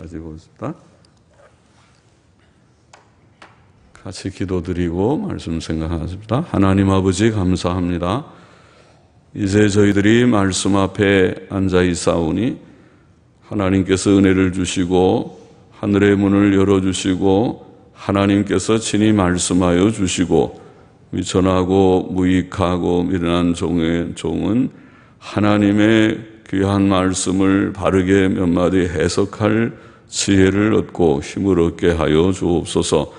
가지고 있습니다. 같이 기도드리고 말씀 생각하겠습니다. 하나님 아버지 감사합니다. 이제 저희들이 말씀 앞에 앉아 있사오니 하나님께서 은혜를 주시고 하늘의 문을 열어주시고 하나님께서 친히 말씀하여 주시고 미천하고 무익하고 미련한 종은 하나님의 귀한 말씀을 바르게 몇 마디 해석할 지혜를 얻고 힘을 얻게 하여 주옵소서.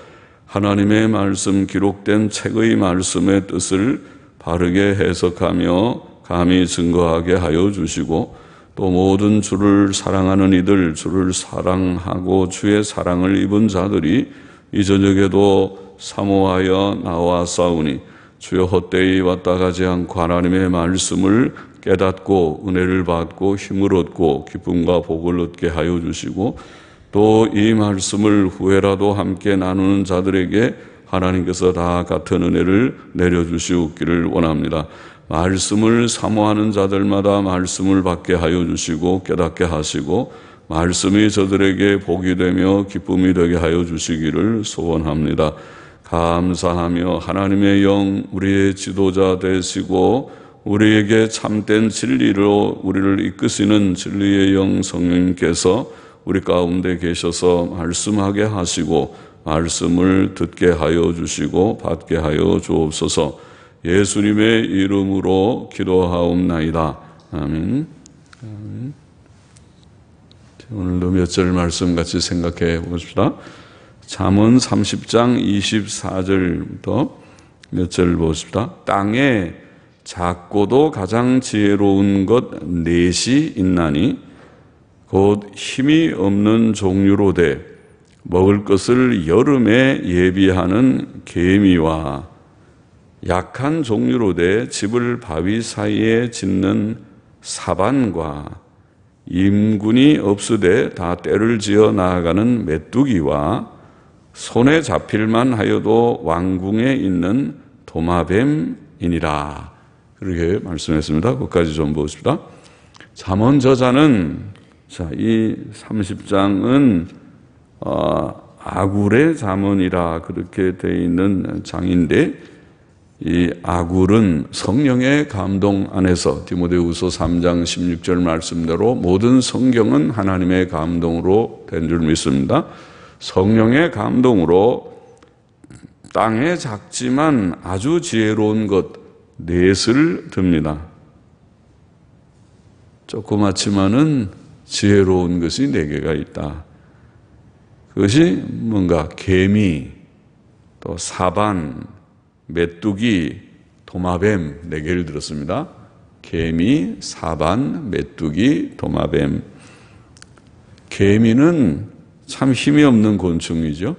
하나님의 말씀 기록된 책의 말씀의 뜻을 바르게 해석하며 감히 증거하게 하여 주시고 또 모든 주를 사랑하는 이들, 주를 사랑하고 주의 사랑을 입은 자들이 이 저녁에도 사모하여 나와 싸우니 주여 헛되이 왔다 가지 않고 하나님의 말씀을 깨닫고 은혜를 받고 힘을 얻고 기쁨과 복을 얻게 하여 주시고 또 이 말씀을 후회라도 함께 나누는 자들에게 하나님께서 다 같은 은혜를 내려주시기를 원합니다. 말씀을 사모하는 자들마다 말씀을 받게 하여 주시고 깨닫게 하시고 말씀이 저들에게 복이 되며 기쁨이 되게 하여 주시기를 소원합니다. 감사하며 하나님의 영 우리의 지도자 되시고 우리에게 참된 진리로 우리를 이끄시는 진리의 영 성령님께서 우리 가운데 계셔서 말씀하게 하시고 말씀을 듣게 하여 주시고 받게 하여 주옵소서. 예수님의 이름으로 기도하옵나이다. 아멘. 아멘. 오늘도 몇 절 말씀 같이 생각해 보십시다. 잠언 30장 24절부터 몇 절 보십시다. 땅에 작고도 가장 지혜로운 것 넷이 있나니 곧 힘이 없는 종류로 돼 먹을 것을 여름에 예비하는 개미와 약한 종류로 돼 집을 바위 사이에 짓는 사반과 임군이 없으되 다 때를 지어 나아가는 메뚜기와 손에 잡힐만 하여도 왕궁에 있는 도마뱀이니라. 그렇게 말씀했습니다. 그것까지 좀 보십시다. 잠언 저자는 이 30장은 아굴의 잠언이라 그렇게 되어 있는 장인데 이 아굴은 성령의 감동 안에서 디모데후서 3장 16절 말씀대로 모든 성경은 하나님의 감동으로 된 줄 믿습니다. 성령의 감동으로 땅에 작지만 아주 지혜로운 것 넷을 듭니다. 조그맣지만은 지혜로운 것이 네 개가 있다. 그것이 뭔가 개미, 또 사반, 메뚜기, 도마뱀 네 개를 들었습니다. 개미, 사반, 메뚜기, 도마뱀. 개미는 참 힘이 없는 곤충이죠.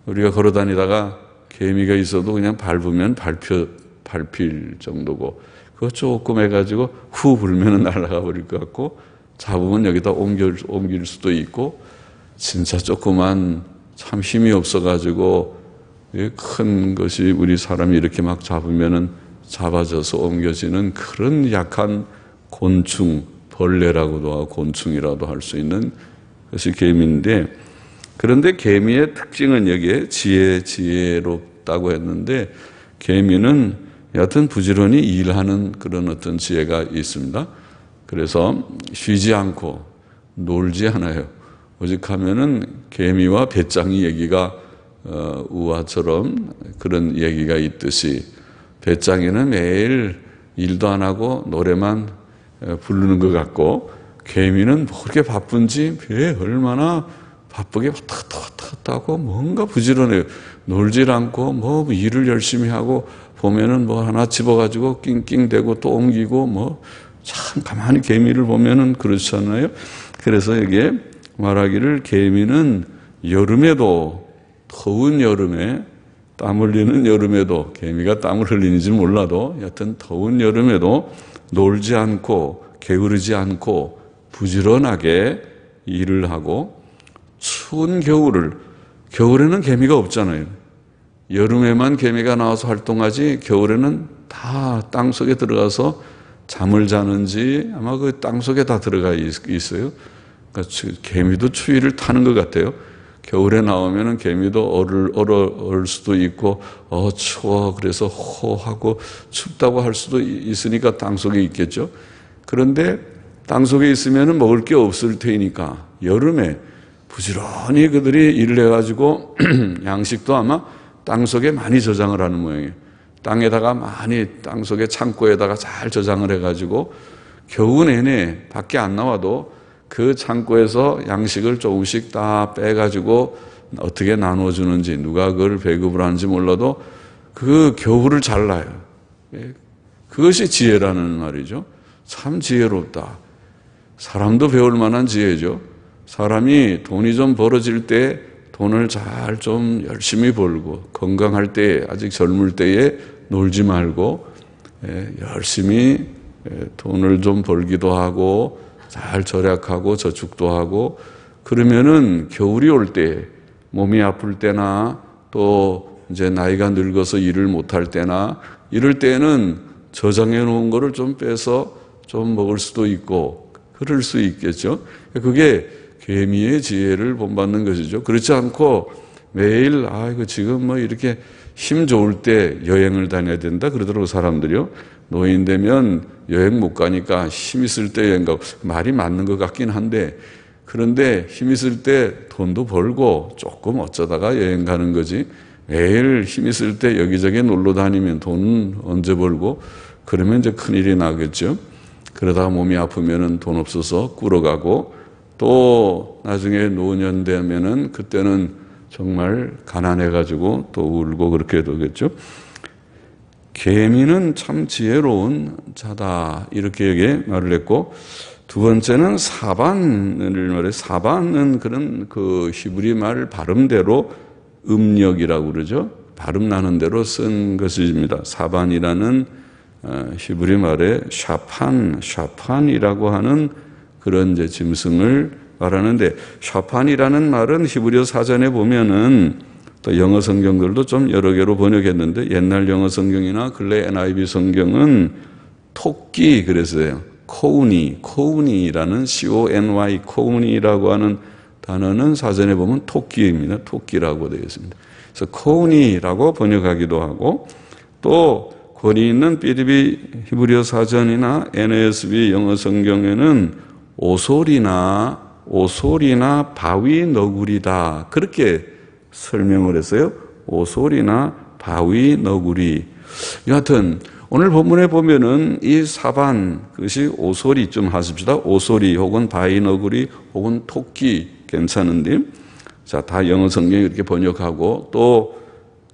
우리가 걸어다니다가 개미가 있어도 그냥 밟으면 밟힐 정도고 그거 조금 해가지고 후 불면 날아가 버릴 것 같고 잡으면 여기다 옮길 수도 있고 진짜 조그만 참 힘이 없어가지고 큰 것이 우리 사람이 이렇게 막 잡으면은 잡아져서 옮겨지는 그런 약한 곤충, 벌레라고도 하고 곤충이라도 할 수 있는 것이 개미인데 그런데 개미의 특징은 여기에 지혜롭다고 했는데 개미는 여하튼 부지런히 일하는 그런 어떤 지혜가 있습니다. 그래서 쉬지 않고 놀지 않아요. 오직 하면은 개미와 배짱이 얘기가 우화처럼 그런 얘기가 있듯이 배짱이는 매일 일도 안 하고 노래만 부르는 것 같고 개미는 뭐 그렇게 바쁜지 배 얼마나 바쁘게 왔다 갔다 하고 뭔가 부지런해요. 놀질 않고 뭐 일을 열심히 하고 보면은 뭐 하나 집어가지고 낑낑대고 또 옮기고 뭐 참 가만히 개미를 보면은 그렇잖아요. 그래서 여기에 말하기를 개미는 여름에도 더운 여름에 땀 흘리는 여름에도 개미가 땀을 흘리는지 몰라도 여하튼 더운 여름에도 놀지 않고 게으르지 않고 부지런하게 일을 하고 추운 겨울에는 개미가 없잖아요. 여름에만 개미가 나와서 활동하지 겨울에는 다 땅속에 들어가서 잠을 자는지 아마 그 땅속에 다 들어가 있어요. 그러니까 개미도 추위를 타는 것 같아요. 겨울에 나오면은 개미도 얼을 수도 있고, 추워. 그래서 호하고 춥다고 할 수도 있으니까 땅속에 있겠죠. 그런데 땅속에 있으면은 먹을 게 없을 테니까 여름에 부지런히 그들이 일을 해가지고 양식도 아마 땅속에 많이 저장을 하는 모양이에요. 땅에다가 많이 땅속에 창고에다가 잘 저장을 해가지고 겨우 내내 밖에 안 나와도 그 창고에서 양식을 조금씩 다 빼가지고 어떻게 나눠주는지 누가 그걸 배급을 하는지 몰라도 그 겨울을 잘라요. 그것이 지혜라는 말이죠. 참 지혜롭다. 사람도 배울 만한 지혜죠. 사람이 돈이 좀 벌어질 때 돈을 잘 좀 열심히 벌고 건강할 때 아직 젊을 때에 놀지 말고 열심히 돈을 좀 벌기도 하고 잘 절약하고 저축도 하고 그러면은 겨울이 올 때 몸이 아플 때나 또 이제 나이가 늙어서 일을 못할 때나 이럴 때는 저장해 놓은 거를 좀 빼서 좀 먹을 수도 있고 그럴 수 있겠죠. 그게 개미의 지혜를 본받는 것이죠. 그렇지 않고 매일 이거 지금 뭐 이렇게 힘 좋을 때 여행을 다녀야 된다 그러더라고 사람들이요. 노인 되면 여행 못 가니까 힘 있을 때 여행 가고 말이 맞는 것 같긴 한데 그런데 힘 있을 때 돈도 벌고 조금 어쩌다가 여행 가는 거지 매일 힘 있을 때 여기저기 놀러 다니면 돈 언제 벌고 그러면 이제 큰일이 나겠죠. 그러다가 몸이 아프면은 돈 없어서 꿇어가고 또 나중에 노년 되면은 그때는 정말 가난해가지고 또 울고 그렇게 되겠죠. 개미는 참 지혜로운 자다 이렇게 여기에 말을 했고 두 번째는 사반을 말해. 사반은 그런 그 히브리 말 발음대로 음력이라고 그러죠. 발음 나는 대로 쓴 것입니다. 사반이라는 히브리 말에 샤판이라고 하는 그런 이제 짐승을 말하는데 샤판이라는 말은 히브리어 사전에 보면은 또 영어 성경들도 좀 여러 개로 번역했는데 옛날 영어 성경이나 근래 NIV 성경은 토끼 그랬어요. 코우니라는 CONY 코우니라고 하는 단어는 사전에 보면 토끼입니다. 토끼라고 되어 있습니다. 그래서 코우니라고 번역하기도 하고 또 권위 있는 BDB 히브리어 사전이나 NASB 영어 성경에는 오솔이나 바위 너구리다 그렇게 설명을 했어요. 오솔이나 바위 너구리. 여하튼 오늘 본문에 보면은 이 사반 그것이 오솔이 좀 하십시다. 오솔이 혹은 바위 너구리 혹은 토끼 괜찮은데 자, 다 영어 성경이 이렇게 번역하고 또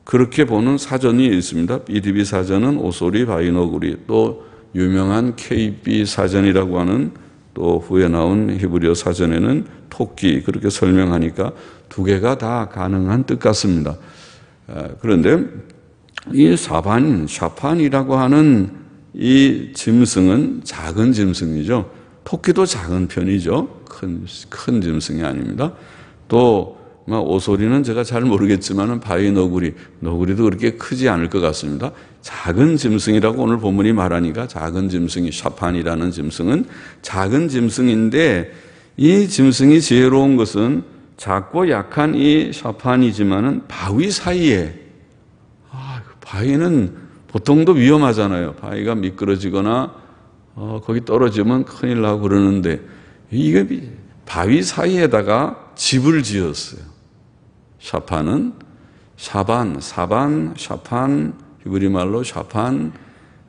그렇게 보는 사전이 있습니다. BDB 사전은 오솔이 바위 너구리 또 유명한 KB 사전이라고 하는 또 후에 나온 히브리어 사전에는 토끼 그렇게 설명하니까 두 개가 다 가능한 뜻 같습니다. 그런데 이 샤판이라고 하는 이 짐승은 작은 짐승이죠. 토끼도 작은 편이죠. 큰 짐승이 아닙니다. 또 오소리는 제가 잘 모르겠지만 바위 너구리도 그렇게 크지 않을 것 같습니다. 작은 짐승이라고 오늘 본문이 말하니까 작은 짐승이 샤판이라는 짐승은 작은 짐승인데 이 짐승이 지혜로운 것은 작고 약한 이 샤판이지만은 바위 사이에 바위는 보통도 위험하잖아요. 바위가 미끄러지거나 거기 떨어지면 큰일 나고 그러는데 이게 바위 사이에다가 집을 지었어요. 샤판은 샤판, 히브리 말로 샤판,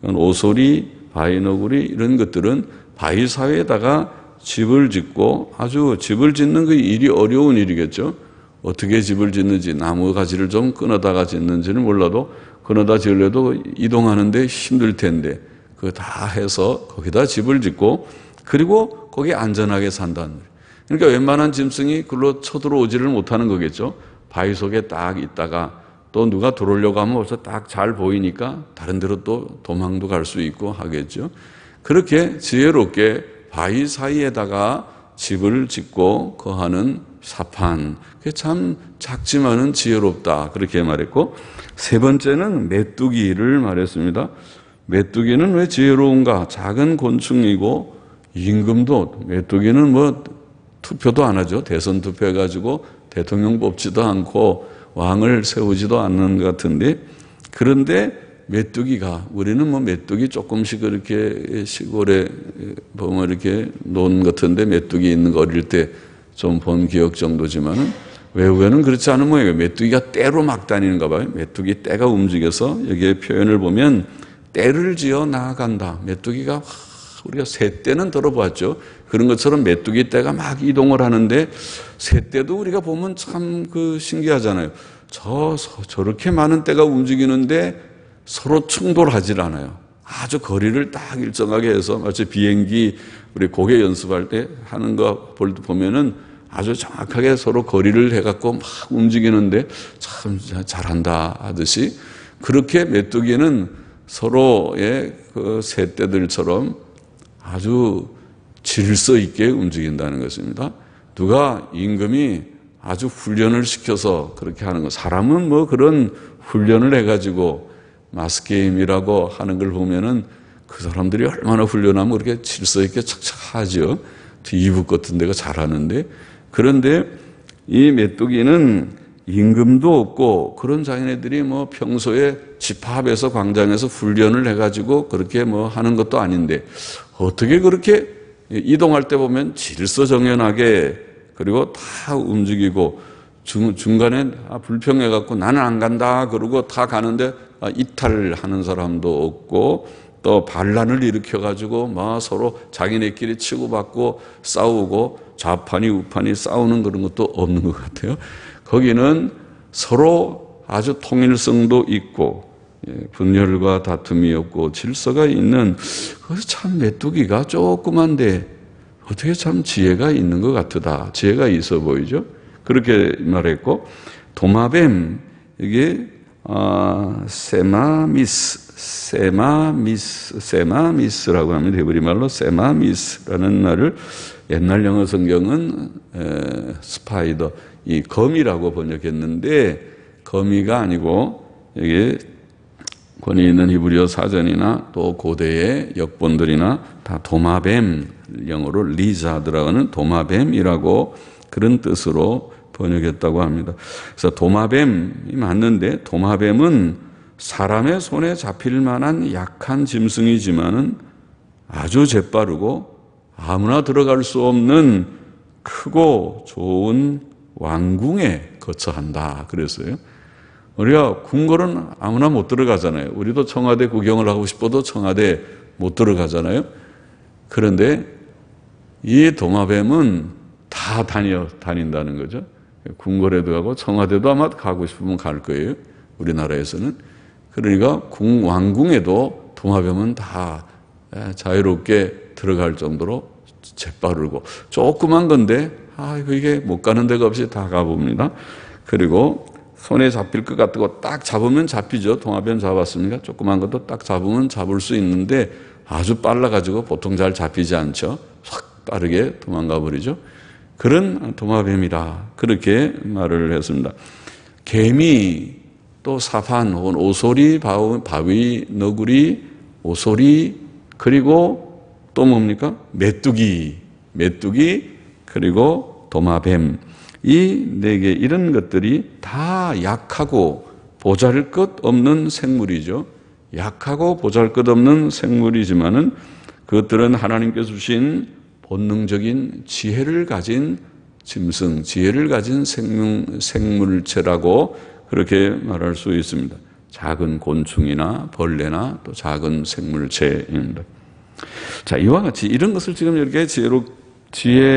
오소리, 바위 너구리 이런 것들은 바위 사이에다가 집을 짓고 아주 집을 짓는 그 일이 어려운 일이겠죠. 어떻게 집을 짓는지 나무 가지를 좀 끊어다가 짓는지는 몰라도 끊어다 지으려도 이동하는데 힘들 텐데 그거 다 해서 거기다 집을 짓고 그리고 거기 안전하게 산다는 거예요. 그러니까 웬만한 짐승이 글로 쳐들어오지를 못하는 거겠죠. 바위 속에 딱 있다가 또 누가 들어오려고 하면 벌써 딱 잘 보이니까 다른 데로 또 도망도 갈 수 있고 하겠죠. 그렇게 지혜롭게 바위 사이에다가 집을 짓고 거하는 사판. 그게 참 작지만은 지혜롭다. 그렇게 말했고 세 번째는 메뚜기를 말했습니다. 메뚜기는 왜 지혜로운가? 작은 곤충이고 임금도 메뚜기는 투표도 안 하죠. 대선 투표해가지고 대통령 뽑지도 않고 왕을 세우지도 않는 것 같은데, 그런데 메뚜기가, 우리는 뭐 메뚜기 조금씩 그렇게 시골에 보면 이렇게 논 같은데 메뚜기 있는 거 어릴 때 좀 본 기억 정도지만은 외국에는 그렇지 않은 모양이에요. 메뚜기가 떼로 막 다니는가 봐요. 메뚜기 떼가 움직여서 여기에 표현을 보면 떼를 지어 나아간다. 메뚜기가 우리가 새떼는 들어봤죠. 그런 것처럼 메뚜기 떼가 막 이동을 하는데 새떼도 우리가 보면 참 신기하잖아요. 저렇게 많은 떼가 움직이는데 서로 충돌하질 않아요. 아주 거리를 딱 일정하게 해서 마치 비행기 우리 고개 연습할 때 하는 거 보면은 아주 정확하게 서로 거리를 해갖고 막 움직이는데 참 잘한다 하듯이, 그렇게 메뚜기는 서로의 새떼들처럼 아주 질서 있게 움직인다는 것입니다. 누가 임금이 아주 훈련을 시켜서 그렇게 하는 거, 사람은 뭐 그런 훈련을 해가지고 마스게임이라고 하는 걸 보면은 그 사람들이 얼마나 훈련하면 그렇게 질서 있게 착착하죠. 이북 같은 데가 잘하는데, 그런데 이 메뚜기는 임금도 없고 그런 자기네들이 뭐 평소에 집합에서 광장에서 훈련을 해가지고 그렇게 뭐 하는 것도 아닌데 어떻게 그렇게 이동할 때 보면 질서정연하게, 그리고 다 움직이고 중간에 불평해갖고 나는 안 간다 그러고 다 가는데 이탈하는 사람도 없고, 또 반란을 일으켜가지고 막 서로 자기네끼리 치고받고 싸우고 좌판이 우판이 싸우는 그런 것도 없는 것 같아요. 거기는 서로 아주 통일성도 있고 분열과 다툼이 없고 질서가 있는, 그래서 참 메뚜기가 조그만데 어떻게 참 지혜가 있는 것 같다. 지혜가 있어 보이죠. 그렇게 말했고, 도마뱀, 이게 세마미스라고 하면 히브리말로 세마미스라는 말을 옛날 영어 성경은 스파이더, 이 거미라고 번역했는데 거미가 아니고, 여기 권위 있는 히브리어 사전이나 또 고대의 역본들이나 다 도마뱀, 영어로 리자드라고 하는 도마뱀이라고 그런 뜻으로 번역했다고 합니다. 그래서 도마뱀이 맞는데, 도마뱀은 사람의 손에 잡힐 만한 약한 짐승이지만은 아주 재빠르고 아무나 들어갈 수 없는 크고 좋은 왕궁에 거처한다 그랬어요. 우리가 궁궐은 아무나 못 들어가잖아요. 우리도 청와대 구경을 하고 싶어도 청와대 못 들어가잖아요. 그런데 이 도마뱀은 다 다닌다는 거죠. 궁궐에도 가고 청와대도 아마 가고 싶으면 갈 거예요. 우리나라에서는. 그러니까 왕궁에도 도마뱀은 다 자유롭게 들어갈 정도로 재빠르고, 조그만 건데 이게 못 가는 데가 없이 다 가봅니다. 그리고 손에 잡힐 것 같고 딱 잡으면 잡히죠. 도마뱀 잡았습니까? 조그만 것도 딱 잡으면 잡을 수 있는데 아주 빨라가지고 보통 잘 잡히지 않죠. 확 빠르게 도망가 버리죠. 그런 도마뱀이다, 그렇게 말을 했습니다. 개미, 또 사판 혹은 오소리, 바위, 너구리, 오소리, 그리고 또 뭡니까? 메뚜기, 그리고 도마뱀, 이 네 개, 이런 것들이 다 약하고 보잘것없는 생물이죠. 약하고 보잘것없는 생물이지만은 그것들은 하나님께서 주신 본능적인 지혜를 가진 짐승, 지혜를 가진 생물체라고 그렇게 말할 수 있습니다. 작은 곤충이나 벌레나 또 작은 생물체입니다. 자, 이와 같이 이런 것을 지금 이렇게 지혜가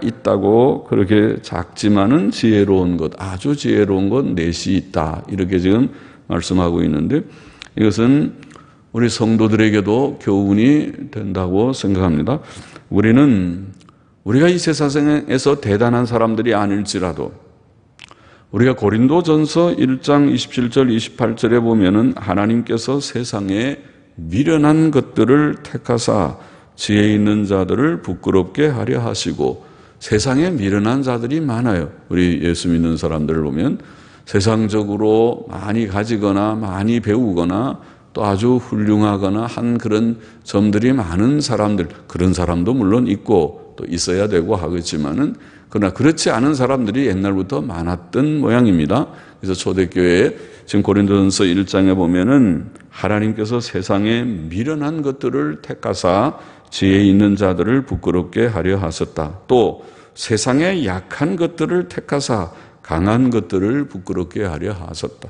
있다고, 그렇게 작지만은 지혜로운 것, 아주 지혜로운 것 넷이 있다, 이렇게 지금 말씀하고 있는데, 이것은 우리 성도들에게도 교훈이 된다고 생각합니다. 우리가 이 세상에서 대단한 사람들이 아닐지라도, 우리가 고린도전서 1장 27절 28절에 보면은 하나님께서 세상에 미련한 것들을 택하사 지혜 있는 자들을 부끄럽게 하려 하시고, 세상에 미련한 자들이 많아요. 우리 예수 믿는 사람들을 보면 세상적으로 많이 가지거나 많이 배우거나 또 아주 훌륭하거나 한 그런 점들이 많은 사람들, 그런 사람도 물론 있고, 또 있어야 되고 하겠지만은 그러나 그렇지 않은 사람들이 옛날부터 많았던 모양입니다. 그래서 초대교회에 지금 고린도전서 1장에 보면은 하나님께서 세상에 미련한 것들을 택하사 지혜 있는 자들을 부끄럽게 하려 하셨다. 또 세상에 약한 것들을 택하사 강한 것들을 부끄럽게 하려 하셨다.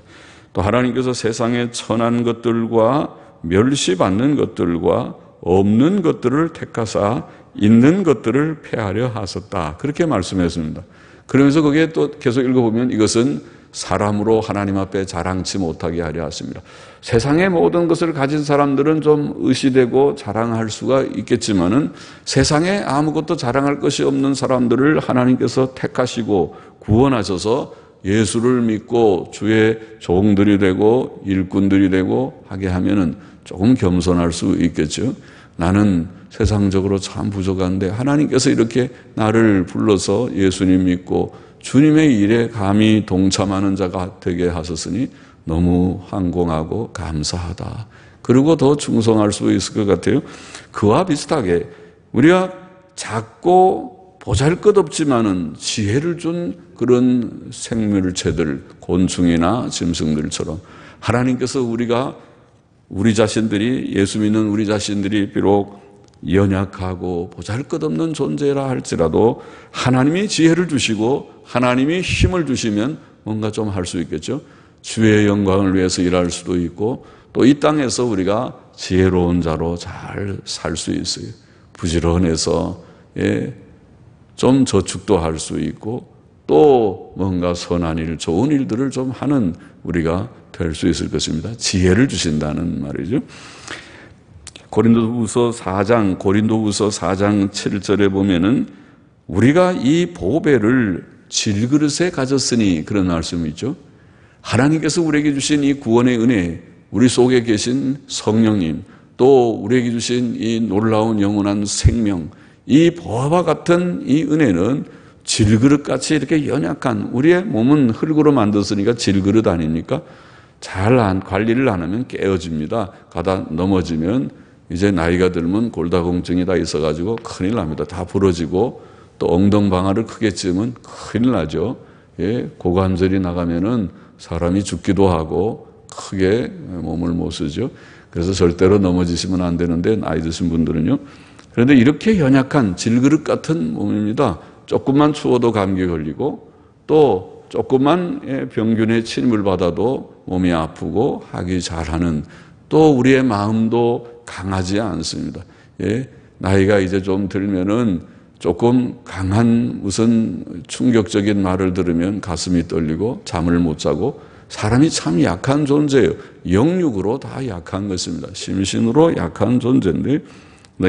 또 하나님께서 세상에 천한 것들과 멸시받는 것들과 없는 것들을 택하사 있는 것들을 폐하려 하셨다. 그렇게 말씀했습니다. 그러면서 거기에 또 계속 읽어보면 이것은 사람으로 하나님 앞에 자랑치 못하게 하려 하십니다. 세상의 모든 것을 가진 사람들은 좀 의시되고 자랑할 수가 있겠지만은 세상에 아무것도 자랑할 것이 없는 사람들을 하나님께서 택하시고 구원하셔서 예수를 믿고 주의 종들이 되고 일꾼들이 되고 하게 하면은 조금 겸손할 수 있겠죠. 나는 세상적으로 참 부족한데 하나님께서 이렇게 나를 불러서 예수님 믿고 주님의 일에 감히 동참하는 자가 되게 하셨으니 너무 황공하고 감사하다. 그리고 더 충성할 수 있을 것 같아요. 그와 비슷하게 우리가 작고 보잘것없지만은 지혜를 준 그런 생물체들, 곤충이나 짐승들처럼 하나님께서 우리 자신들이 예수 믿는 우리 자신들이 비록 연약하고 보잘것없는 존재라 할지라도 하나님이 지혜를 주시고 하나님이 힘을 주시면 뭔가 좀 할 수 있겠죠. 주의 영광을 위해서 일할 수도 있고 또 이 땅에서 우리가 지혜로운 자로 잘 살 수 있어요. 부지런해서 좀 저축도 할 수 있고 또 뭔가 선한 일, 좋은 일들을 좀 하는 우리가 될 수 있을 것입니다. 지혜를 주신다는 말이죠. 고린도후서 4장 7절에 보면은 우리가 이 보배를 질그릇에 가졌으니 그런 말씀이 있죠. 하나님께서 우리에게 주신 이 구원의 은혜, 우리 속에 계신 성령님, 또 우리에게 주신 이 놀라운 영원한 생명, 이 보화와 같은 이 은혜는 질그릇같이 이렇게 연약한, 우리의 몸은 흙으로 만들었으니까 질그릇 아닙니까? 잘 관리를 안 하면 깨어집니다. 가다 넘어지면 이제 나이가 들면 골다공증이 다 있어가지고 큰일 납니다. 다 부러지고 또 엉덩방아를 크게 찌면 큰일 나죠. 고관절이 나가면은 사람이 죽기도 하고 크게 몸을 못 쓰죠. 그래서 절대로 넘어지시면 안 되는데 나이 드신 분들은요. 그런데 이렇게 연약한 질그릇 같은 몸입니다. 조금만 추워도 감기 걸리고 또 조금만 병균의 침을 받아도 몸이 아프고 하기 잘하는 또 우리의 마음도 강하지 않습니다. 나이가 이제 좀 들면은 조금 강한 무슨 충격적인 말을 들으면 가슴이 떨리고 잠을 못 자고 사람이 참 약한 존재예요. 영육으로 다 약한 것입니다. 심신으로 약한 존재인데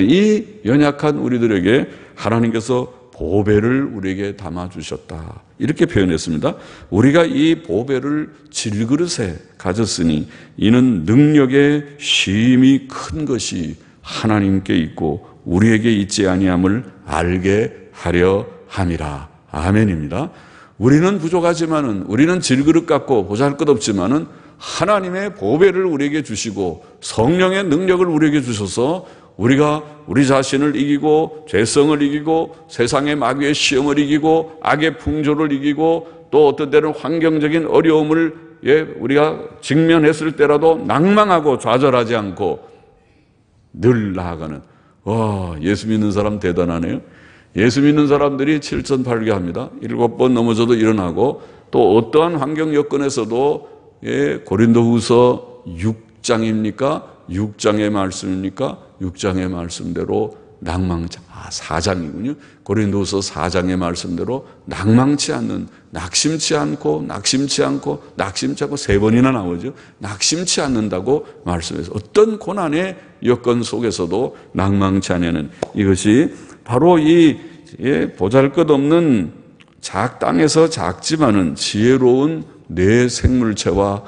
이 연약한 우리들에게 하나님께서 보배를 우리에게 담아주셨다. 이렇게 표현했습니다. 우리가 이 보배를 질그릇에 가졌으니 이는 능력의 쉼이 큰 것이 하나님께 있고 우리에게 있지 아니함을 알게 하려 함이라. 아멘입니다. 우리는 부족하지만은 우리는 질그릇 같고 보잘것없지만은 하나님의 보배를 우리에게 주시고 성령의 능력을 우리에게 주셔서 우리가 우리 자신을 이기고 죄성을 이기고 세상의 마귀의 시험을 이기고 악의 풍조를 이기고 또 어떤 때는 환경적인 어려움을 우리가 직면했을 때라도 낭망하고 좌절하지 않고 늘 나아가는 예수 믿는 사람 대단하네요. 예수 믿는 사람들이 7,800합니다. 7번 넘어져도 일어나고 또 어떠한 환경 여건에서도 고린도후서 6장입니까? 6장의 말씀입니까? 6장의 말씀대로 낭망치 4장이군요. 고린도후서 4장의 말씀대로 낙심치 않고 세 번이나 나오죠. 낙심치 않는다고 말씀해서 어떤 고난의 여건 속에서도 낭망치 않는 이것이 바로 이 보잘것없는 땅에서 작지만은 지혜로운 뇌 생물체와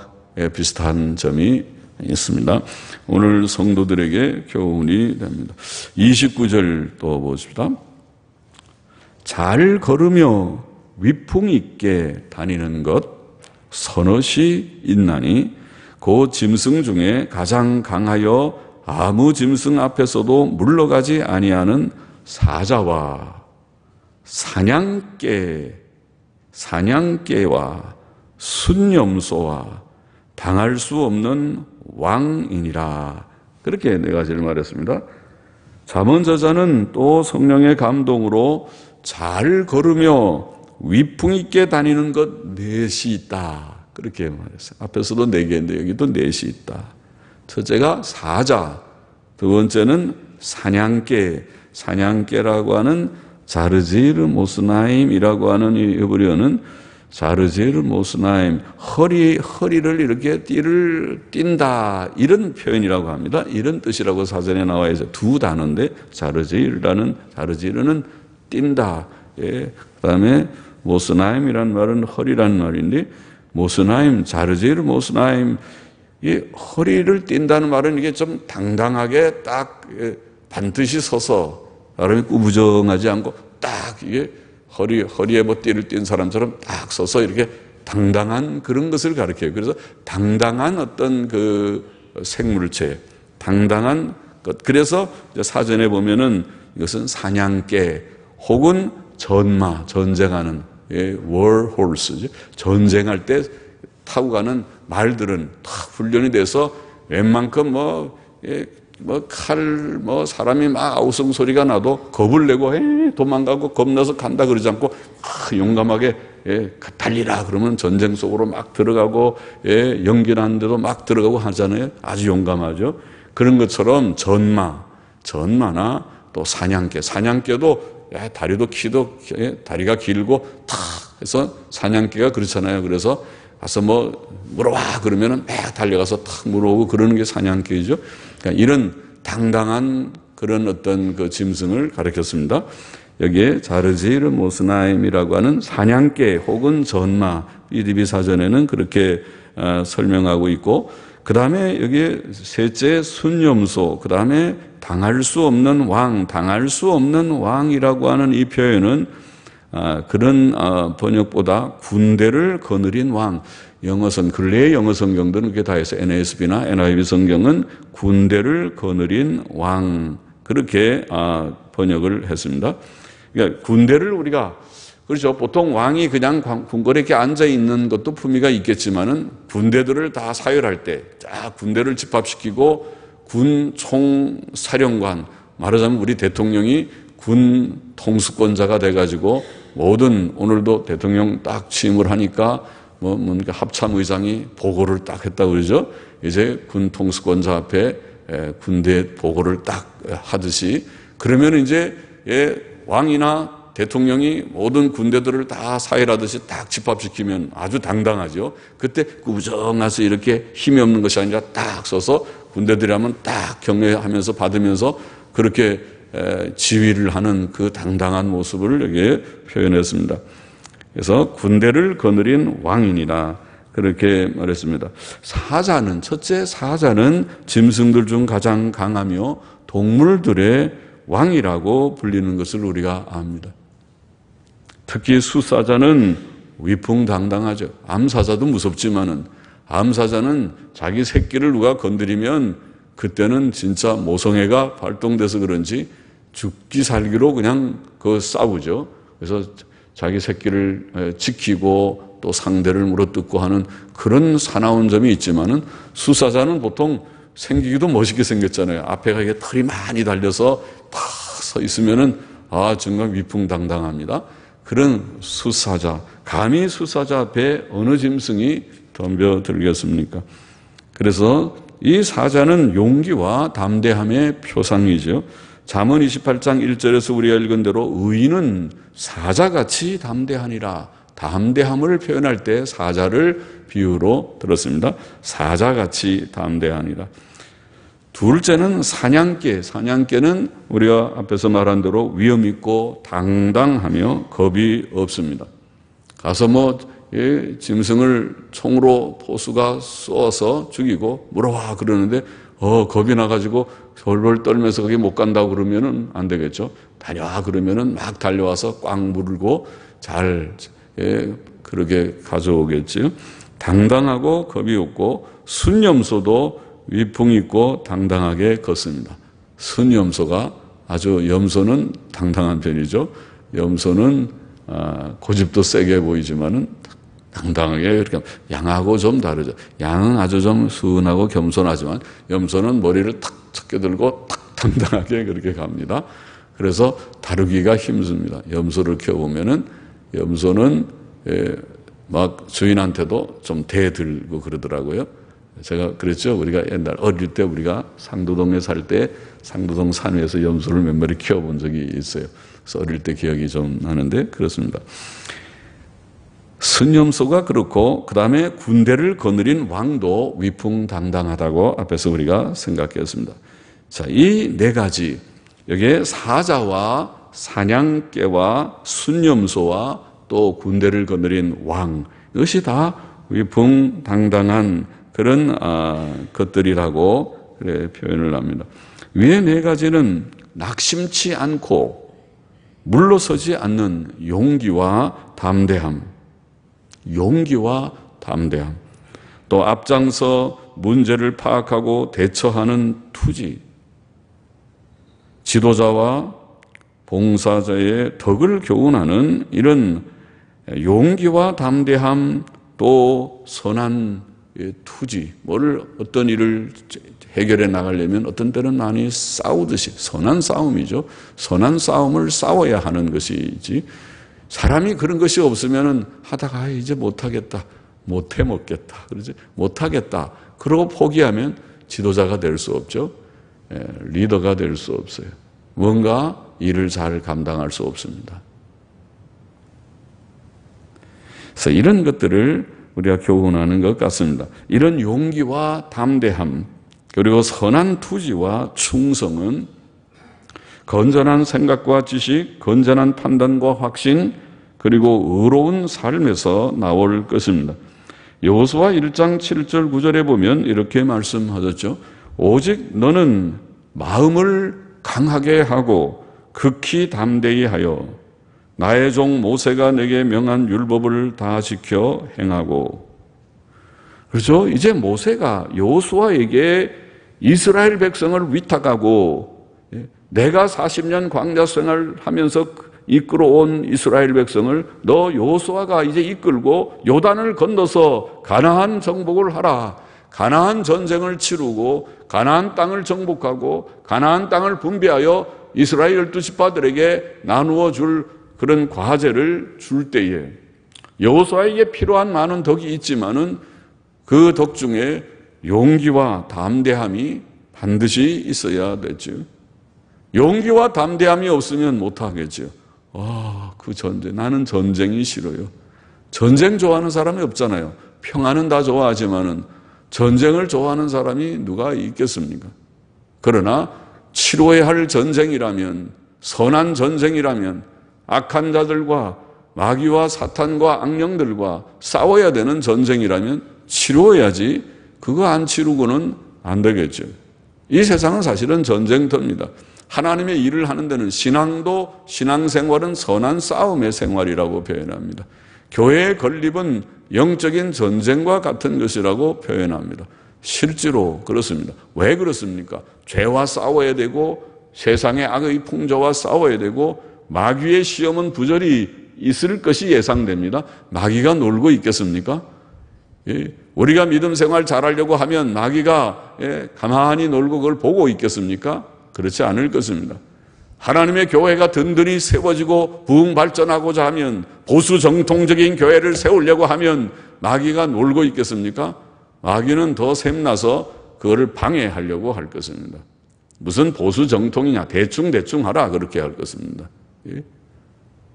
비슷한 점이 있습니다. 오늘 성도들에게 교훈이 됩니다. 29절 또 보십시다. 잘 걸으며 위풍 있게 다니는 것 서너시 있나니 그 짐승 중에 가장 강하여 아무 짐승 앞에서도 물러가지 아니하는 사자와 사냥개와 순염소와 당할 수 없는 왕이니라. 그렇게 네 가지를 말했습니다. 잠언저자는 또 성령의 감동으로 잘 걸으며 위풍 있게 다니는 것 넷이 있다. 그렇게 말했어요. 앞에서도 4개인데 여기도 넷이 있다. 첫째가 사자, 두 번째는 사냥개라고 하는 자르지르 모스나임이라고 하는 이 히브리어는 자르지르 모스나임, 허리를 이렇게 띠를 띈다, 이런 표현이라고 합니다. 이런 뜻이라고 사전에 나와 있어요. 두 단어인데 자르지르는 띈다. 예. 그다음에 모스나임이란 말은 허리란 말인데, 모스나임, 자르지르 모스나임, 이 허리를 띈다는 말은 이게 좀 당당하게 딱 반드시 서서, 사람이 꾸부정하지 않고 딱 이게 허리에 뭐 띠를 띈 사람처럼 딱 서서 이렇게 당당한 그런 것을 가리켜요. 그래서 당당한 어떤 그 생물체, 당당한 것. 그래서 사전에 보면은 이것은 사냥개 혹은 전쟁하는 war horse죠. 전쟁할 때 타고 가는 말들은 다 훈련이 돼서 웬만큼 사람이 막 아우성 소리가 나도 겁을 내고 도망가고 겁나서 간다 그러지 않고 용감하게 달리라 그러면 전쟁 속으로 막 들어가고 연기 나는데도 막 들어가고 하잖아요. 아주 용감하죠. 그런 것처럼 전마나 또 사냥개도 다리도 키도 다리가 길고 탁 해서 사냥개가 그렇잖아요. 그래서 가서 물어와 그러면은 막 달려가서 탁 물어오고 그러는 게 사냥개이죠. 그러니까 이런 당당한 그런 어떤 그 짐승을 가리켰습니다. 여기에 자르지르 모스나임이라고 하는 사냥개 혹은 전마, EDB 사전에는 그렇게 설명하고 있고, 그 다음에 여기에 셋째 순염소, 그 다음에 당할 수 없는 왕이라고 하는 이 표현은 그런 번역보다 군대를 거느린 왕, 근래의 영어 성경들은 그게 다 해서 NASB나 NIV 성경은 군대를 거느린 왕, 그렇게 번역을 했습니다. 그러니까 군대를 우리가, 그렇죠. 보통 왕이 그냥 궁궐에 이렇게 앉아 있는 것도 품위가 있겠지만은 군대들을 다 사열할 때, 군대를 집합시키고 군 총사령관, 말하자면 우리 대통령이 군 통수권자가 돼가지고 모든, 오늘도 대통령 딱 취임을 하니까 합참의장이 보고를 딱 했다고 그러죠. 이제 군 통수권자 앞에 군대 보고를 딱 하듯이, 그러면 이제 왕이나 대통령이 모든 군대들을 다 사열하듯이 딱 집합시키면 아주 당당하죠. 그때 꾸부정해서 이렇게 힘이 없는 것이 아니라 딱 서서 군대들이 하면 딱 경례하면서 받으면서 그렇게 지휘를 하는 그 당당한 모습을 여기에 표현했습니다. 그래서 군대를 거느린 왕이니라 그렇게 말했습니다. 첫째 사자는 짐승들 중 가장 강하며 동물들의 왕이라고 불리는 것을 우리가 압니다. 특히 수사자는 위풍당당하죠. 암사자도 무섭지만은 암사자는 자기 새끼를 누가 건드리면 그때는 진짜 모성애가 발동돼서 그런지 죽기 살기로 그냥 싸우죠. 그래서 자기 새끼를 지키고 또 상대를 물어뜯고 하는 그런 사나운 점이 있지만은 수사자는 보통 생기기도 멋있게 생겼잖아요. 앞에가 이게 털이 많이 달려서 탁 서 있으면은 정말 위풍당당합니다. 그런 수사자, 감히 수사자 앞에 어느 짐승이 덤벼들겠습니까? 그래서 이 사자는 용기와 담대함의 표상이죠. 잠언 28장 1절에서 우리가 읽은 대로 의인은 사자같이 담대하니라. 담대함을 표현할 때 사자를 비유로 들었습니다. 사자같이 담대하니라. 둘째는 사냥개는 우리가 앞에서 말한 대로 위험 있고 당당하며 겁이 없습니다. 가서 짐승을 총으로 포수가 쏘아서 죽이고 물어와 그러는데 겁이 나가지고 벌벌 떨면서 거기 못 간다고 그러면은 안 되겠죠. 다녀와 그러면은 막 달려와서 꽉 물고 잘 그렇게 가져오겠죠. 당당하고 겁이 없고 순염소도 위풍 있고 당당하게 걷습니다. 순염소가 염소는 당당한 편이죠. 염소는 고집도 세게 보이지만은 당당하게 이렇게 양하고 좀 다르죠. 양은 아주 좀 순하고 겸손하지만 염소는 머리를 탁 쳤게 들고 탁 당당하게 그렇게 갑니다. 그래서 다루기가 힘듭니다. 염소를 키워보면은 염소는 막 주인한테도 좀 대들고 그러더라고요. 제가 그랬죠. 우리가 옛날 어릴 때 우리가 상도동에 살 때 상도동 산 위에서 염소를 몇 마리 키워본 적이 있어요. 그래서 어릴 때 기억이 좀 나는데 그렇습니다. 순염소가 그렇고 그 다음에 군대를 거느린 왕도 위풍당당하다고 앞에서 우리가 생각했습니다. 자, 이 네 가지 여기에 사자와 사냥개와 순염소와 또 군대를 거느린 왕 이것이 다 위풍당당한 그런 것들이라고 그래 표현을 합니다. 위에 네 가지는 낙심치 않고 물러서지 않는 용기와 담대함, 또 앞장서 문제를 파악하고 대처하는 투지, 지도자와 봉사자의 덕을 교훈하는 이런 용기와 담대함, 또 선한 투지, 어떤 일을 해결해 나가려면 어떤 때는 많이 싸우듯이 선한 싸움이죠. 선한 싸움을 싸워야 하는 것이지 사람이 그런 것이 없으면 하다가 이제 못하겠다, 못해 먹겠다, 그러지 못하겠다 그러고 포기하면 지도자가 될 수 없죠. 리더가 될 수 없어요. 뭔가 일을 잘 감당할 수 없습니다. 그래서 이런 것들을 우리가 교훈하는 것 같습니다. 이런 용기와 담대함 그리고 선한 투지와 충성은 건전한 생각과 지식, 건전한 판단과 확신 그리고 의로운 삶에서 나올 것입니다. 여호수아 1장 7절 9절에 보면 이렇게 말씀하셨죠. 오직 너는 마음을 강하게 하고 극히 담대히 하여 나의 종 모세가 내게 명한 율법을 다 지켜 행하고. 그렇죠? 이제 모세가 여호수아에게 이스라엘 백성을 위탁하고 내가 40년 광야 생활하면서 이끌어온 이스라엘 백성을 너 여호수아가 이제 이끌고 요단을 건너서 가나안 정복을 하라. 가나안 전쟁을 치르고 가나안 땅을 정복하고 가나안 땅을 분배하여 이스라엘 12지파들에게 나누어 줄 그런 과제를 줄 때에 여호수아에게 필요한 많은 덕이 있지만은 그 덕 중에 용기와 담대함이 반드시 있어야 되죠. 용기와 담대함이 없으면 못하겠죠. 그 전쟁, 나는 전쟁이 싫어요. 전쟁 좋아하는 사람이 없잖아요. 평화는 다 좋아하지만은 전쟁을 좋아하는 사람이 누가 있겠습니까? 그러나 치러야 할 전쟁이라면, 선한 전쟁이라면 악한 자들과 마귀와 사탄과 악령들과 싸워야 되는 전쟁이라면 치루어야지 그거 안 치르고는 안 되겠죠. 이 세상은 사실은 전쟁터입니다. 하나님의 일을 하는 데는 신앙생활은 선한 싸움의 생활이라고 표현합니다. 교회의 건립은 영적인 전쟁과 같은 것이라고 표현합니다. 실제로 그렇습니다. 왜 그렇습니까? 죄와 싸워야 되고 세상의 악의 풍조와 싸워야 되고 마귀의 시험은 부절히 있을 것이 예상됩니다. 마귀가 놀고 있겠습니까? 우리가 믿음 생활 잘하려고 하면 마귀가 가만히 놀고 그걸 보고 있겠습니까? 그렇지 않을 것입니다. 하나님의 교회가 든든히 세워지고 부흥 발전하고자 하면 보수 정통적인 교회를 세우려고 하면 마귀가 놀고 있겠습니까? 마귀는 더 샘나서 그거를 방해하려고 할 것입니다. 무슨 보수 정통이냐, 대충 하라 그렇게 할 것입니다.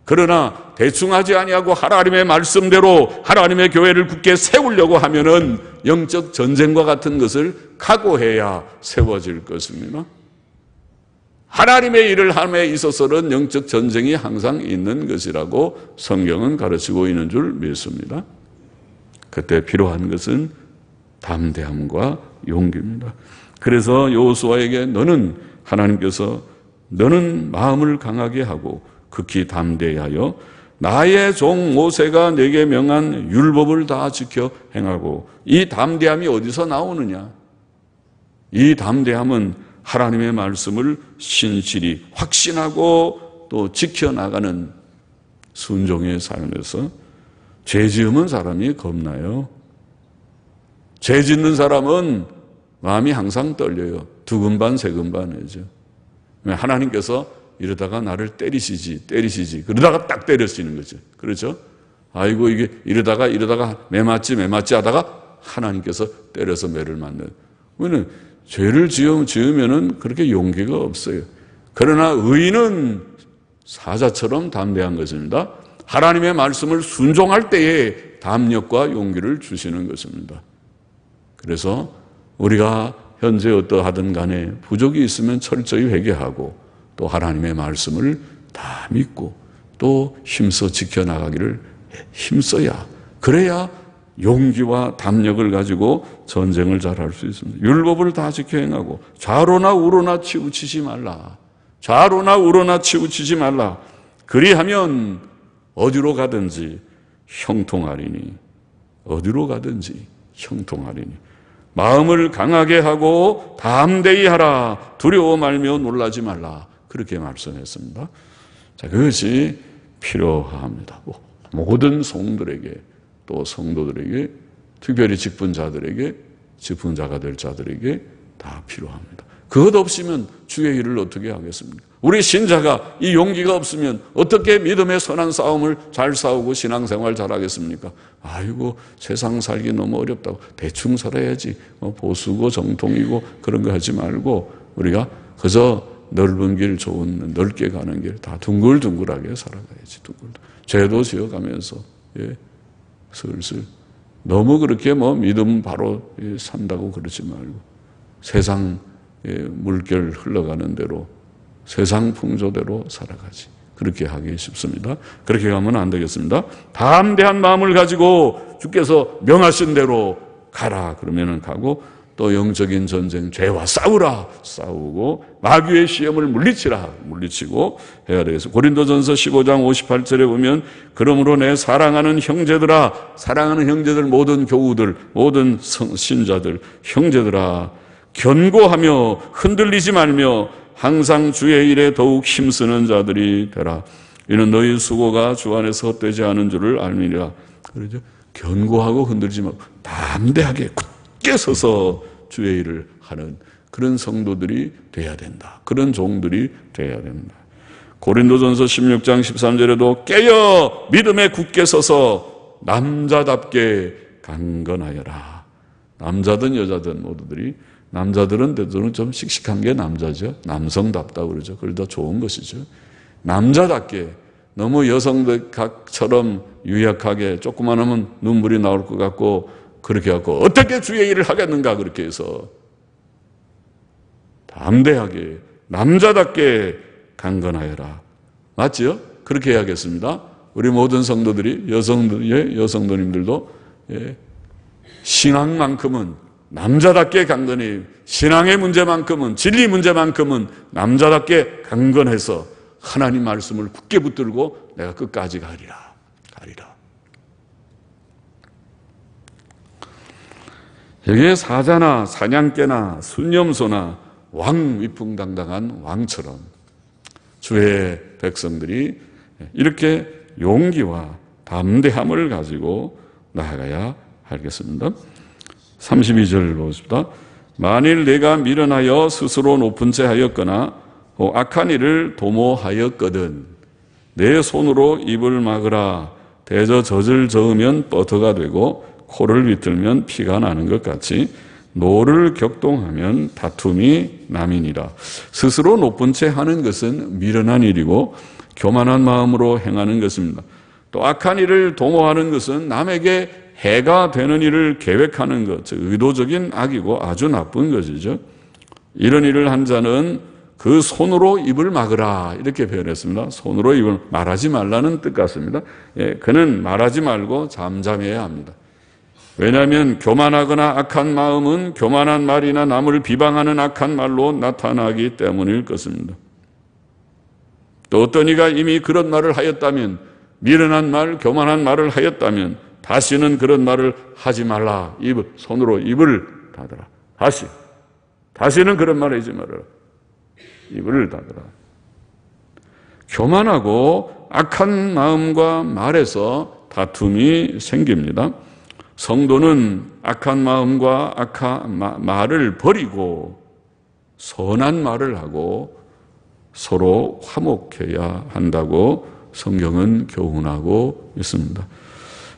그러나 대충 하지 아니하고 하나님의 말씀대로 하나님의 교회를 굳게 세우려고 하면은 영적 전쟁과 같은 것을 각오해야 세워질 것입니다. 하나님의 일을 함에 있어서는 영적 전쟁이 항상 있는 것이라고 성경은 가르치고 있는 줄 믿습니다. 그때 필요한 것은 담대함과 용기입니다. 그래서 여호수아에게 하나님께서 너는 마음을 강하게 하고 극히 담대히 하여 나의 종 모세가 내게 명한 율법을 다 지켜 행하고. 이 담대함이 어디서 나오느냐? 이 담대함은 하나님의 말씀을 신실히 확신하고 또 지켜나가는 순종의 삶에서 죄 지으면 사람이 겁나요. 죄 짓는 사람은 마음이 항상 떨려요. 두근반 세근반이죠. 하나님께서 이러다가 나를 때리시지. 그러다가 딱 때려쓰는 거죠. 그렇죠? 아이고, 이게 이러다가 매맞지 하다가 하나님께서 때려서 매를 맞는. 왜냐면 죄를 지으면은 그렇게 용기가 없어요. 그러나 의인은 사자처럼 담대한 것입니다. 하나님의 말씀을 순종할 때에 담력과 용기를 주시는 것입니다. 그래서 우리가 현재 어떠하든 간에 부족이 있으면 철저히 회개하고 또 하나님의 말씀을 다 믿고 또 힘써 지켜나가기를 힘써야, 그래야 용기와 담력을 가지고 전쟁을 잘할 수 있습니다. 율법을 다 지켜 행하고 좌로나 우로나 치우치지 말라. 그리하면 어디로 가든지 형통하리니. 마음을 강하게 하고 담대히 하라. 두려워 말며 놀라지 말라. 그렇게 말씀했습니다. 자, 그것이 필요합니다. 모든 성들에게, 또 성도들에게, 특별히 직분자들에게, 직분자가 될 자들에게 다 필요합니다. 그것 없으면 주의 일을 어떻게 하겠습니까? 우리 신자가 이 용기가 없으면 어떻게 믿음의 선한 싸움을 잘 싸우고 신앙생활 잘 하겠습니까? 아이고, 세상 살기 너무 어렵다고 대충 살아야지, 보수고 정통이고 그런 거 하지 말고 우리가 그저 넓은 길, 좋은 넓게 가는 길 다 둥글둥글하게 살아가야지. 죄도 지어가면서 슬슬 너무 그렇게 믿음 바로 산다고 그러지 말고 세상 물결 흘러가는 대로 세상 풍조대로 살아가지. 그렇게 하기 쉽습니다. 그렇게 가면 안 되겠습니다. 담대한 마음을 가지고 주께서 명하신 대로 가라 그러면은 가고, 또 영적인 전쟁, 죄와 싸우고 마귀의 시험을 물리치고 해야 되겠습니다. 고린도전서 15장 58절에 보면, 그러므로 내 사랑하는 형제들아, 사랑하는 형제들, 모든 교우들, 모든 신자들, 형제들아, 견고하며 흔들리지 말며 항상 주의 일에 더욱 힘쓰는 자들이 되라. 이는 너희 수고가 주 안에서 헛되지 않은 줄을 알미니라. 그러죠? 견고하고 흔들지 말고 담대하게 굳게 서서 주의 일을 하는 그런 성도들이 돼야 된다. 그런 종들이 돼야 된다. 고린도전서 16장 13절에도 깨어 믿음에 굳게 서서 남자답게 강건하여라. 남자든 여자든 모두들이, 남자들은 대부분 좀 씩씩한 게 남자죠. 남성답다고 그러죠. 그걸 더 좋은 것이죠. 남자답게, 너무 여성들처럼 유약하게 조금만 하면 눈물이 나올 것 같고 그렇게 하고 어떻게 주의 일을 하겠는가, 그렇게 해서 담대하게 남자답게 강건하여라. 맞죠? 그렇게 해야겠습니다. 우리 모든 성도들이, 여성도님들도 신앙만큼은 남자답게 강건히, 신앙의 문제만큼은, 진리 문제만큼은 남자답게 강건해서 하나님 말씀을 굳게 붙들고 내가 끝까지 가리라. 여기에 사자나 사냥개나 순념소나 왕, 위풍당당한 왕처럼 주의 백성들이 이렇게 용기와 담대함을 가지고 나아가야 하겠습니다. 32절 보십시다. 만일 내가 미련하여 스스로 높은 채 하였거나 악한 일을 도모하였거든 내 손으로 입을 막으라. 대저 젖을 저으면 뻐터가 되고 코를 비틀면 피가 나는 것 같이 노를 격동하면 다툼이 남이니라. 스스로 높은 채 하는 것은 미련한 일이고 교만한 마음으로 행하는 것입니다. 또 악한 일을 도모하는 것은 남에게 해가 되는 일을 계획하는 것, 즉 의도적인 악이고 아주 나쁜 것이죠. 이런 일을 한 자는 그 손으로 입을 막으라 이렇게 표현했습니다. 손으로 입을 말하지 말라는 뜻 같습니다. 그는 말하지 말고 잠잠해야 합니다. 왜냐하면 교만하거나 악한 마음은 교만한 말이나 남을 비방하는 악한 말로 나타나기 때문일 것입니다. 또 어떤 이가 이미 그런 말을 하였다면, 미련한 말, 교만한 말을 하였다면 다시는 그런 말을 하지 말라. 손으로 입을 닫으라. 다시는 그런 말 하지 말아라. 입을 닫으라. 교만하고 악한 마음과 말에서 다툼이 생깁니다. 성도는 악한 마음과 악한 말을 버리고 선한 말을 하고 서로 화목해야 한다고 성경은 교훈하고 있습니다.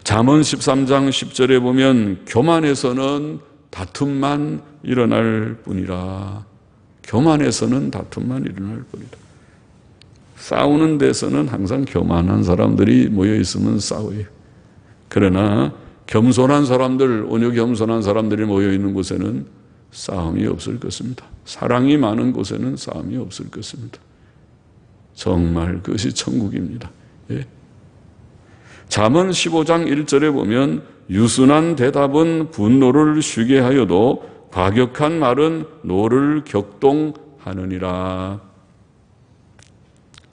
잠언 13장 10절에 보면 교만에서는 다툼만 일어날 뿐이라. 교만에서는 다툼만 일어날 뿐이라. 싸우는 데서는 항상 교만한 사람들이 모여 있으면 싸워요. 그러나 겸손한 사람들, 온유 겸손한 사람들이 모여 있는 곳에는 싸움이 없을 것입니다. 사랑이 많은 곳에는 싸움이 없을 것입니다. 정말 그것이 천국입니다. 예. 잠언 15장 1절에 보면 유순한 대답은 분노를 쉬게 하여도 과격한 말은 노를 격동하느니라.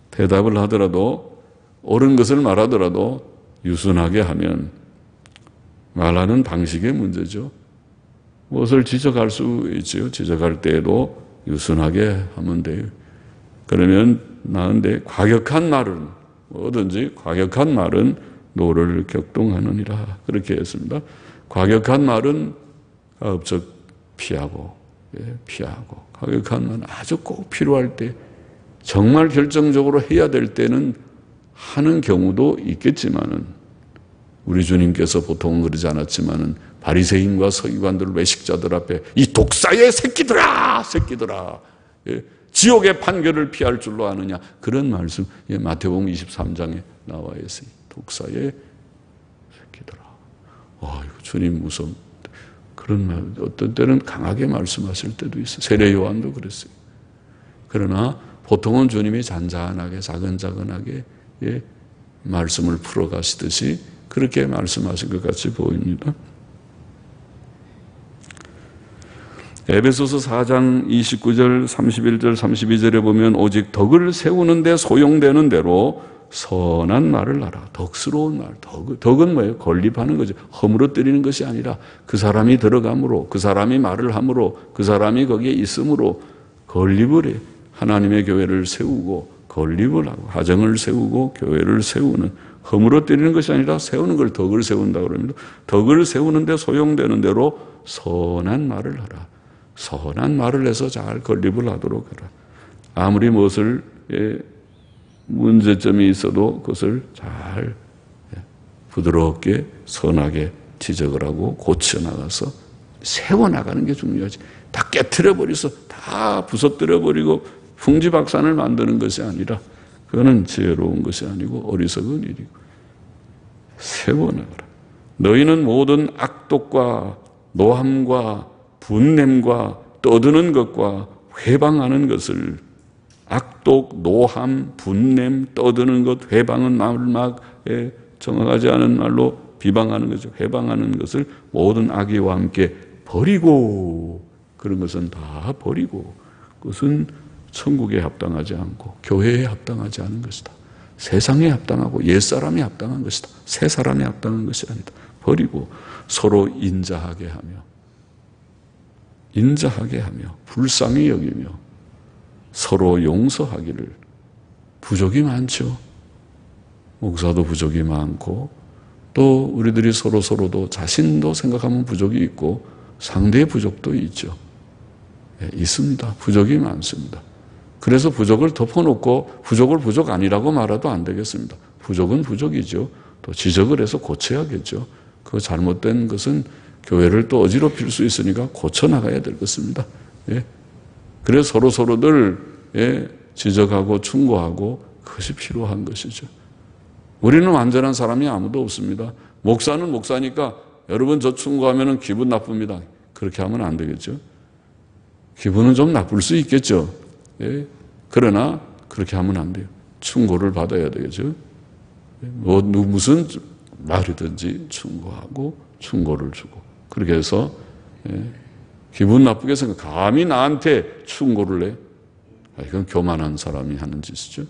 대답을 하더라도 옳은 것을 말하더라도 유순하게 하면 말하는 방식의 문제죠. 무엇을 지적할 수 있죠. 지적할 때에도 유순하게 하면 돼요. 그러면 나은데 과격한 말은 뭐든지 과격한 말은 노를 격동하느니라. 그렇게 했습니다. 과격한 말은 가급적 피하고 과격한 말은 아주 꼭 필요할 때 정말 결정적으로 해야 될 때는 하는 경우도 있겠지만은 우리 주님께서 보통은 그러지 않았지만은 바리새인과 서기관들 외식자들 앞에 이 독사의 새끼들아 지옥의 판결을 피할 줄로 아느냐 그런 말씀 마태복음 23장에 나와 있어요. 독사의 새끼들아. 이거 주님 무서운 그런 말 어떤 때는 강하게 말씀하실 때도 있어요. 세례 요한도 그랬어요. 그러나 보통은 주님이 잔잔하게 차근차근하게 말씀을 풀어가시듯이 그렇게 말씀하신 것 같이 보입니다. 에베소서 4장 29절, 31절, 32절에 보면 오직 덕을 세우는 데 소용되는 대로 선한 말을 하라. 덕스러운 말. 덕은 뭐예요? 건립하는 거죠. 허물어뜨리는 것이 아니라 그 사람이 들어감으로, 그 사람이 말을 함으로, 그 사람이 거기에 있음으로 건립을 해요. 하나님의 교회를 세우고 건립을 하고 가정을 세우고 교회를 세우는 허물어뜨리는 것이 아니라 세우는 걸 덕을 세운다고 그럽니다. 덕을 세우는데 소용되는 대로 선한 말을 하라. 선한 말을 해서 잘 건립을 하도록 하라. 아무리 무엇을 문제점이 있어도 그것을 잘 부드럽게 선하게 지적을 하고 고쳐나가서 세워나가는 게 중요하지. 다 깨트려버려서 다 부서뜨려버리고 풍지박산을 만드는 것이 아니라 그거는 지혜로운 것이 아니고 어리석은 일이고 세워나가라. 너희는 모든 악독과 노함과 분냄과 떠드는 것과 회방하는 것을 악독, 노함, 분냄, 떠드는 것, 회방은 말막에 정확하지 않은 말로 비방하는 거죠. 회방하는 것을 모든 악의와 함께 버리고 그런 것은 다 버리고 그것은 천국에 합당하지 않고 교회에 합당하지 않은 것이다. 세상에 합당하고 옛사람에 합당한 것이다. 새 사람에 합당한 것이 아니다. 버리고 서로 인자하게 하며 불쌍히 여기며 서로 용서하기를. 부족이 많죠. 목사도 부족이 많고 또 우리들이 서로도 자신도 생각하면 부족이 있고 상대의 부족도 있죠. 있습니다. 부족이 많습니다. 그래서 부족을 덮어놓고 부족을 부족 아니라고 말해도 안 되겠습니다. 부족은 부족이죠. 또 지적을 해서 고쳐야겠죠. 그 잘못된 것은 교회를 또 어지럽힐 수 있으니까 고쳐나가야 될 것입니다. 그래서 서로들 지적하고 충고하고 그것이 필요한 것이죠. 우리는 완전한 사람이 아무도 없습니다. 목사는 목사니까 여러분 저 충고하면 기분 나쁩니다. 그렇게 하면 안 되겠죠. 기분은 좀 나쁠 수 있겠죠. 그러나 그렇게 하면 안 돼요. 충고를 받아야 되겠죠. 무슨 말이든지 충고하고 충고를 주고 그렇게 해서 기분 나쁘게 생각. 감히 나한테 충고를 해. 이건 교만한 사람이 하는 짓이죠.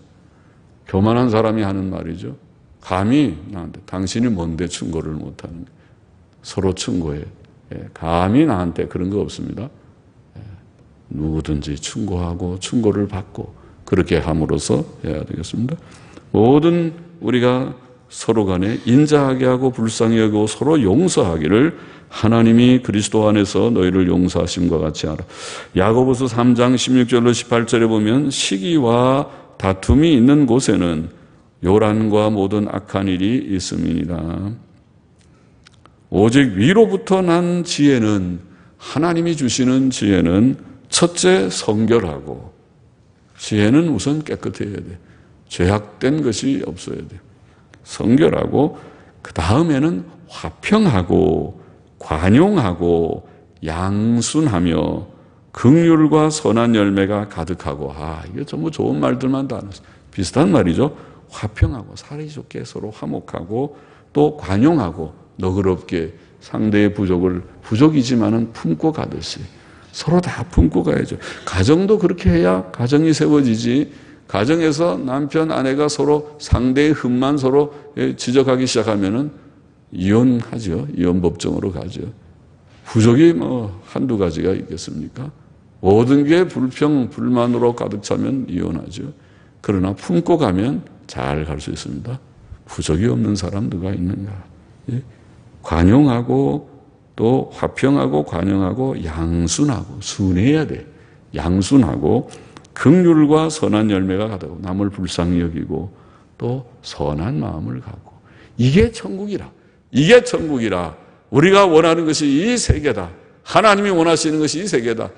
교만한 사람이 하는 말이죠. 감히 나한테 당신이 뭔데 충고를 못하는 거예요. 서로 충고해. 감히 나한테 그런 거 없습니다. 누구든지 충고하고 충고를 받고 그렇게 함으로써 해야 되겠습니다. 모든 우리가 서로 간에 인자하게 하고 불쌍히 여기고 서로 용서하기를 하나님이 그리스도 안에서 너희를 용서하심과 같이 하라. 야고보서 3장 16절로 18절에 보면 시기와 다툼이 있는 곳에는 요란과 모든 악한 일이 있음이니라. 오직 위로부터 난 지혜는, 하나님이 주시는 지혜는 첫째 성결하고, 지혜는 우선 깨끗해야 돼. 죄악된 것이 없어야 돼. 성결하고, 그 다음에는 화평하고 관용하고 양순하며 긍휼과 선한 열매가 가득하고. 이게 전부 좋은 말들만 다 비슷한 말이죠. 화평하고 사이좋게 서로 화목하고 또 관용하고 너그럽게 상대의 부족을 부족이지만은 품고 가듯이 서로 다 품고 가야죠. 가정도 그렇게 해야 가정이 세워지지. 가정에서 남편, 아내가 서로 상대의 흠만 서로 지적하기 시작하면은 이혼하죠. 이혼법정으로 가죠. 부족이 한두 가지가 있겠습니까? 모든 게 불평, 불만으로 가득 차면 이혼하죠. 그러나 품고 가면 잘 갈 수 있습니다. 부족이 없는 사람 누가 있는가? 관용하고 또 화평하고 관용하고 양순하고, 순해야 돼. 양순하고 긍휼과 선한 열매가 가득하고 남을 불쌍히 여기고 또 선한 마음을 갖고. 이게 천국이라. 이게 천국이라. 우리가 원하는 것이 이 세계다. 하나님이 원하시는 것이 이 세계다.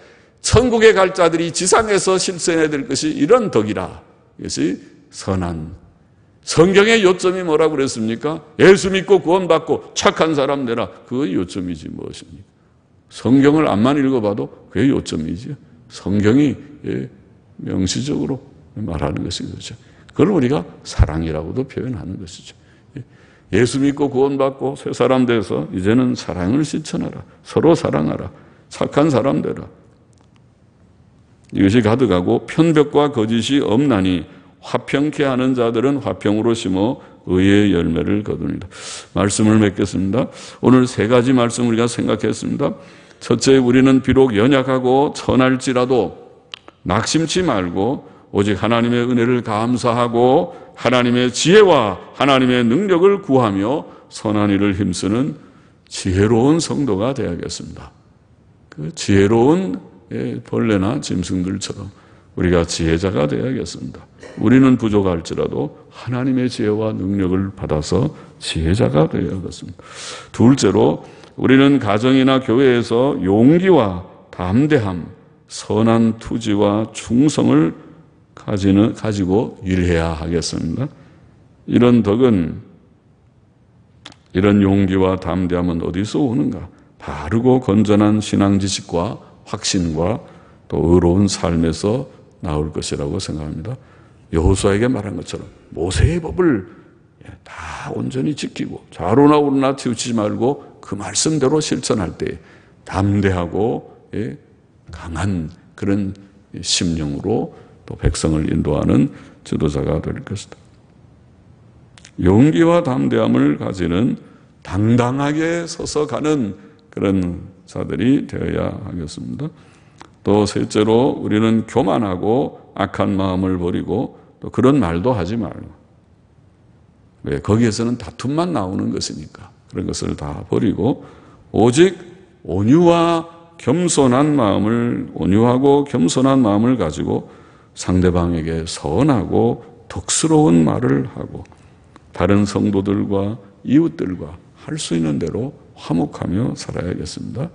천국에 갈 자들이 지상에서 실천해야 될 것이 이런 덕이라. 이것이 선한. 성경의 요점이 뭐라고 그랬습니까? 예수 믿고 구원받고 착한 사람 되라. 그게 요점이지 무엇입니까? 성경을 암만 읽어봐도 그게 요점이죠. 성경이 명시적으로 말하는 것이 그렇죠. 그걸 우리가 사랑이라고도 표현하는 것이죠. 예수 믿고 구원받고 새 사람 돼서 이제는 사랑을 실천하라. 서로 사랑하라. 착한 사람 되라. 이것이 가득하고 편벽과 거짓이 없나니 화평케 하는 자들은 화평으로 심어 의의 열매를 거두니라. 말씀을 맺겠습니다. 오늘 세 가지 말씀 우리가 생각했습니다. 첫째, 우리는 비록 연약하고 천할지라도 낙심치 말고 오직 하나님의 은혜를 감사하고 하나님의 지혜와 하나님의 능력을 구하며 선한 일을 힘쓰는 지혜로운 성도가 되어야겠습니다. 그 지혜로운 벌레나 짐승들처럼 우리가 지혜자가 되어야겠습니다. 우리는 부족할지라도 하나님의 지혜와 능력을 받아서 지혜자가 되어야겠습니다. 둘째로, 우리는 가정이나 교회에서 용기와 담대함, 선한 투지와 충성을 가지고 일해야 하겠습니다. 이런 덕은, 이런 용기와 담대함은 어디서 오는가? 바르고 건전한 신앙 지식과 확신과 또 의로운 삶에서 나올 것이라고 생각합니다. 여호수아에게 말한 것처럼 모세의 법을 다 온전히 지키고 좌로나 우로나 치우치지 말고 그 말씀대로 실천할 때 담대하고 강한 그런 심령으로 또 백성을 인도하는 지도자가 될 것이다. 용기와 담대함을 가지는 당당하게 서서 가는 그런 자들이 되어야 하겠습니다. 또 셋째로, 우리는 교만하고 악한 마음을 버리고 또 그런 말도 하지 말고. 왜? 거기에서는 다툼만 나오는 것이니까 그런 것을 다 버리고 오직 온유하고 겸손한 마음을 가지고 상대방에게 선하고 덕스러운 말을 하고 다른 성도들과 이웃들과 할 수 있는 대로 화목하며 살아야겠습니다.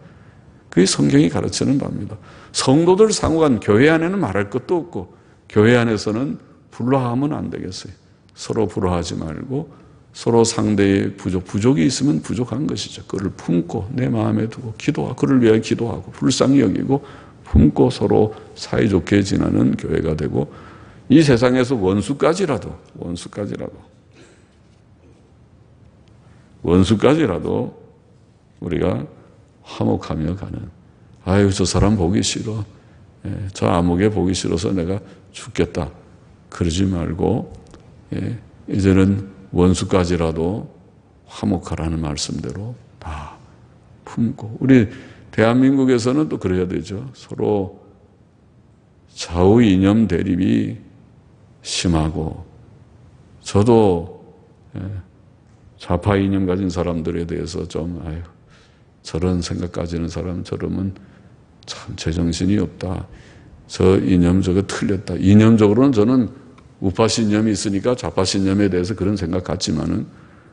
그게 성경이 가르치는 바입니다. 성도들 상호간 교회 안에는 말할 것도 없고 교회 안에서는 불화하면 안 되겠어요. 서로 불화하지 말고 서로 상대의 부족이 있으면 부족한 것이죠. 그를 품고 내 마음에 두고 기도하고 그를 위하여 기도하고 불쌍히 여기고 품고 서로 사이좋게 지내는 교회가 되고 이 세상에서 원수까지라도 우리가 화목하며 가는, 아유 저 사람 보기 싫어, 저 아무개 보기 싫어서 내가 죽겠다 그러지 말고 이제는 원수까지라도 화목하라는 말씀대로 다 품고, 우리 대한민국에서는 또 그래야 되죠. 서로 좌우 이념 대립이 심하고, 저도 좌파 이념 가진 사람들에 대해서 좀 저런 생각 가지는 사람 저러면 참 제정신이 없다. 저 이념 저거 틀렸다. 이념적으로는 저는 우파 신념이 있으니까 좌파 신념에 대해서 그런 생각 같지만은,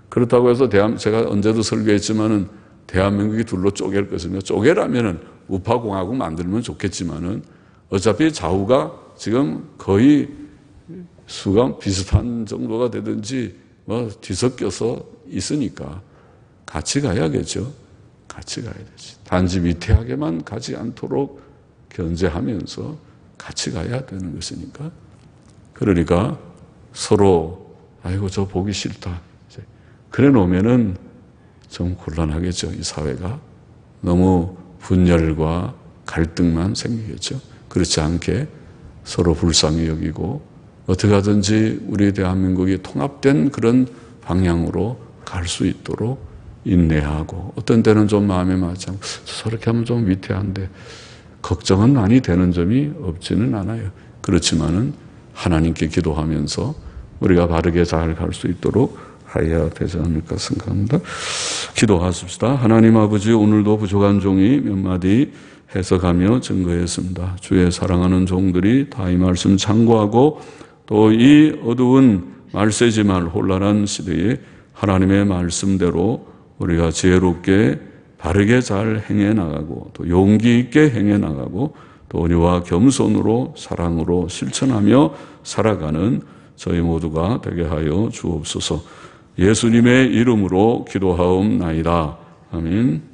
그렇다고 해서 제가 언제도 설교했지만은 대한민국이 둘로 쪼갤 것이며, 쪼개라면은 우파 공화국 만들면 좋겠지만은 어차피 좌우가 지금 거의 수가 비슷한 정도가 되든지 뒤섞여서 있으니까 같이 가야겠죠. 같이 가야 되지. 단지 위태하게만 가지 않도록 견제하면서 같이 가야 되는 것이니까. 그러니까 서로 아이고 저 보기 싫다. 그래 놓으면은 좀 곤란하겠죠. 이 사회가. 너무 분열과 갈등만 생기겠죠. 그렇지 않게 서로 불쌍히 여기고 어떻게 하든지 우리 대한민국이 통합된 그런 방향으로 갈 수 있도록 인내하고, 어떤 때는 좀 마음에 맞지 않고 저렇게 하면 좀 위태한데 걱정은 많이 되는 점이 없지는 않아요. 그렇지만은 하나님께 기도하면서 우리가 바르게 잘 갈 수 있도록 하여야 되지 않을까 생각합니다. 기도하십시다. 하나님 아버지, 오늘도 부족한 종이 몇 마디 해석하며 증거했습니다. 주의 사랑하는 종들이 다 이 말씀 참고하고 또 이 어두운 말세지말 혼란한 시대에 하나님의 말씀대로 우리가 지혜롭게 바르게 잘 행해 나가고 또 용기 있게 행해 나가고 또 은혜와 겸손으로 사랑으로 실천하며 살아가는 저희 모두가 되게 하여 주옵소서. 예수님의 이름으로 기도하옵나이다. 아멘.